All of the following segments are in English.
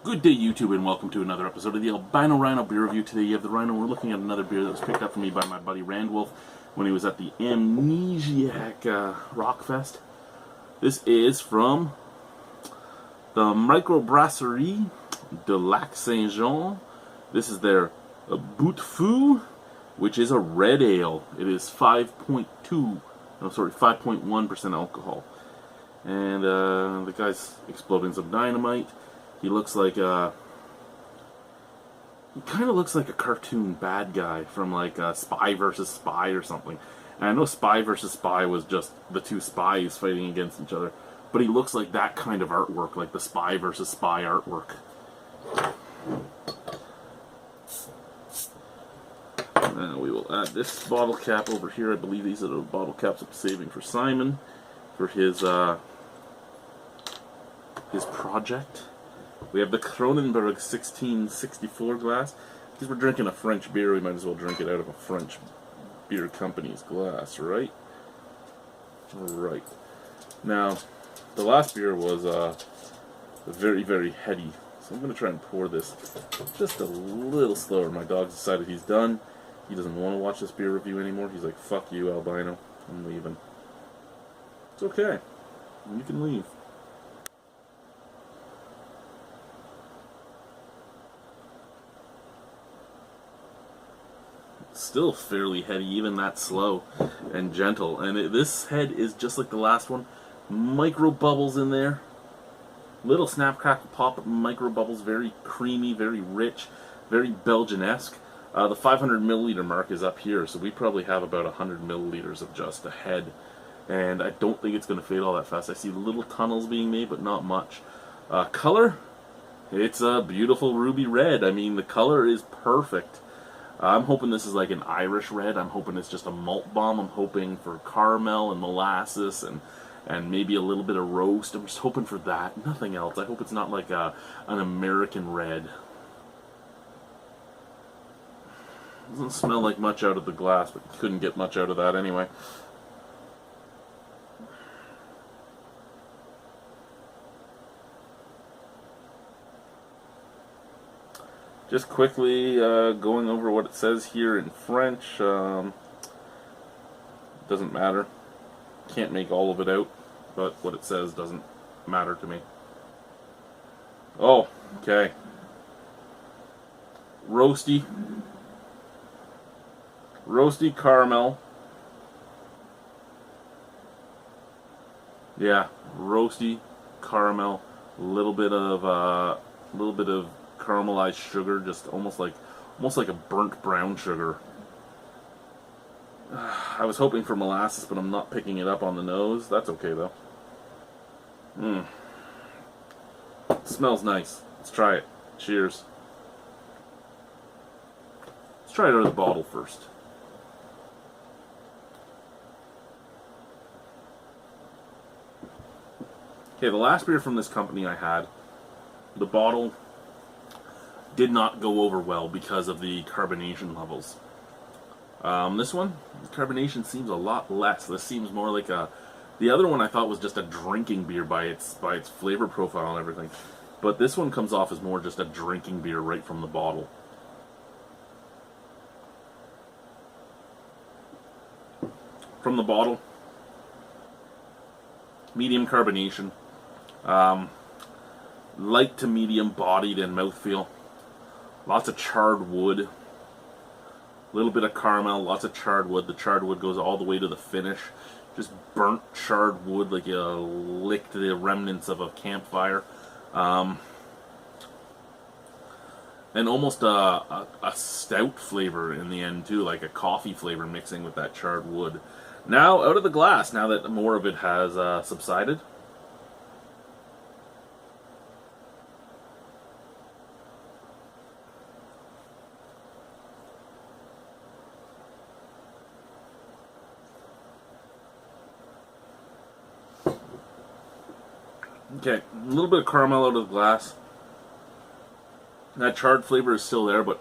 Good day, YouTube, and welcome to another episode of the Albino Rhino beer review. Today you have the Rhino. We're looking at another beer that was picked up for me by my buddy Randwolf when he was at the Amnesiac Rockfest. This is from the Microbrasserie de Lac Saint-Jean. This is their Boutefeu, which is a red ale. It is 5.1% alcohol. And the guy's exploding some dynamite. He looks like he kind of looks like a cartoon bad guy from like Spy versus Spy or something. And I know Spy versus Spy was just the two spies fighting against each other, but he looks like that kind of artwork, like the Spy versus Spy artwork. Now we will add this bottle cap over here. I believe these are the bottle caps I'm saving for Simon for his project. We have the Kronenberg 1664 glass. Because we're drinking a French beer, we might as well drink it out of a French beer company's glass, right? Right. Now, the last beer was very, very heady. So I'm going to try and pour this just a little slower. My dog's decided he's done. He doesn't want to watch this beer review anymore. He's like, fuck you, Albino. I'm leaving. It's okay. You can leave. Still fairly heady, even that slow and gentle. And this head is just like the last one. Micro bubbles in there. Little snap, crackle, pop micro bubbles. Very creamy, very rich, very Belgian-esque. The 500 milliliter mark is up here, so we probably have about 100 milliliters of just a head. And I don't think it's going to fade all that fast. I see little tunnels being made, but not much. Color? It's a beautiful ruby red. I mean, the color is perfect. I'm hoping this is like an Irish red. I'm hoping it's just a malt bomb. I'm hoping for caramel and molasses and maybe a little bit of roast. I'm just hoping for that. Nothing else. I hope it's not like an American red. Doesn't smell like much out of the glass, but couldn't get much out of that anyway. Just quickly going over what it says here in French. Doesn't matter. Can't make all of it out, but what it says doesn't matter to me. Oh, okay. Roasty caramel. Yeah, roasty caramel. A little bit of caramelized sugar, just almost like a burnt brown sugar. I was hoping for molasses, but I'm not picking it up on the nose. That's okay though. Smells nice. Let's try it. Cheers. Let's try it out of the bottle first. Okay, the last beer from this company I had, the bottle did not go over well because of the carbonation levels. This one, the carbonation seems a lot less. This seems more like the other one I thought was just a drinking beer by its flavor profile and everything. But this one comes off as more just a drinking beer right from the bottle. From the bottle, medium carbonation, light to medium bodied and mouthfeel. Lots of charred wood. A little bit of caramel, lots of charred wood. The charred wood goes all the way to the finish. Just burnt charred wood, like you licked the remnants of a campfire. And almost a stout flavor in the end too, like a coffee flavor mixing with that charred wood. Now, out of the glass, now that more of it has subsided. Okay, a little bit of caramel out of the glass. That charred flavor is still there, but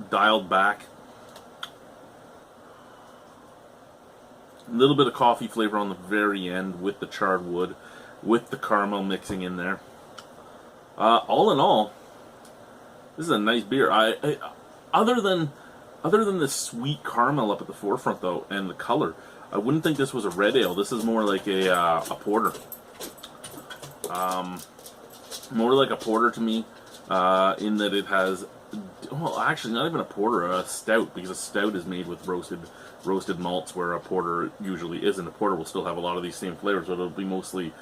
dialed back. A little bit of coffee flavor on the very end with the charred wood, with the caramel mixing in there. All in all, This is a nice beer. Other than the sweet caramel up at the forefront though, and the color, I wouldn't think this was a red ale. This is more like a porter. More like a porter to me, in that it has, well, actually not even a porter, a stout, because a stout is made with roasted malts, where a porter usually isn't. A porter will still have a lot of these same flavors, but it'll be mostly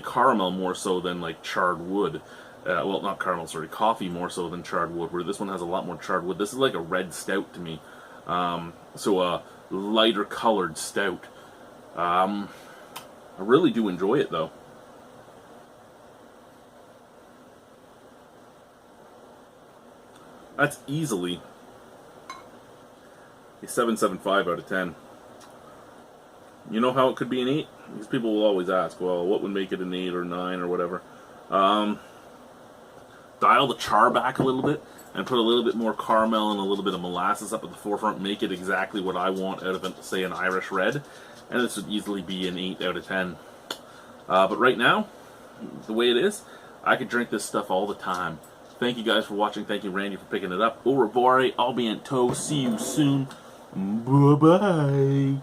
caramel more so than like charred wood. Well, not caramel, sorry, coffee more so than charred wood, where this one has a lot more charred wood. This is like a red stout to me. So a lighter colored stout. I really do enjoy it though. That's easily a 7.75 out of 10. You know how it could be an 8? Because people will always ask, well, what would make it an 8 or 9 or whatever? Dial the char back a little bit and put a little bit more caramel and a little bit of molasses up at the forefront. Make it exactly what I want out of, say, an Irish red. And this would easily be an 8 out of 10. But right now, the way it is, I could drink this stuff all the time. Thank you guys for watching. Thank you, Randy, for picking it up. Au revoir, à bientôt. See you soon. Bye-bye.